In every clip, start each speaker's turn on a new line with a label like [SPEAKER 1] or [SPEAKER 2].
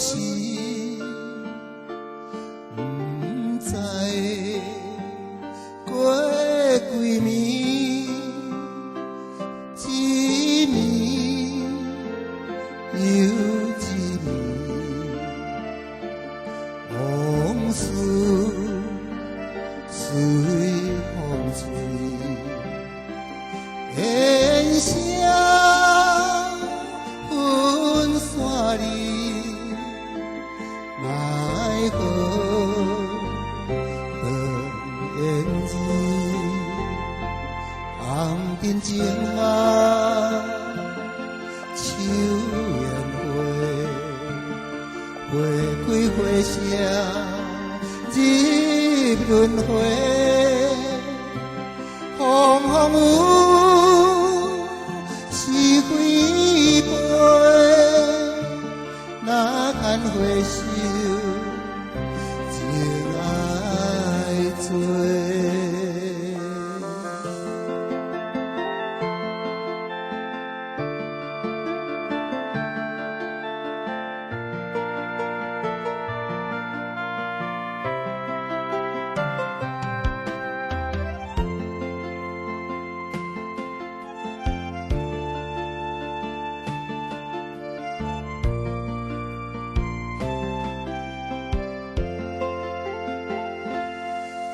[SPEAKER 1] 是不知过几暝，一暝又一暝，往事随风吹，烟消云散里，奈何断缘字，红尘情啊，秋烟花，花开花谢，入轮回，风风雨是非飞，哪堪回首情爱多。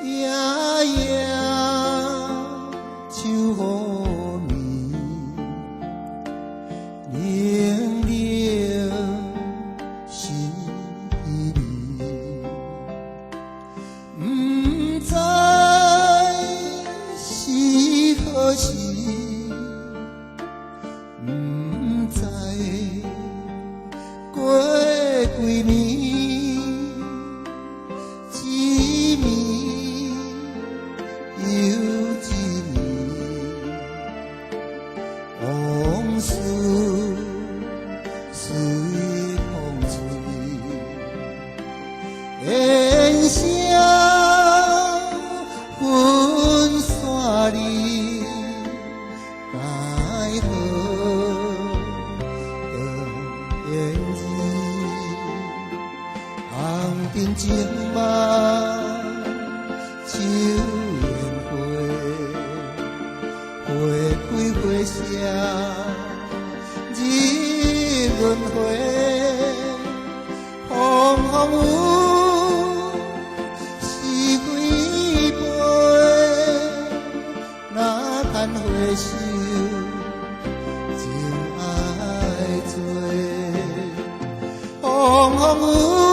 [SPEAKER 1] 夜夜秋雨暝，冷冷心稀微，不知是何时，不知过几暝。又一暝，往事随风吹，烟消云散里，奈何断缘字，红尘情梦。秋烟花，花开花谢，入轮回，风风雨是非飞，哪堪回首情爱多，风风雨。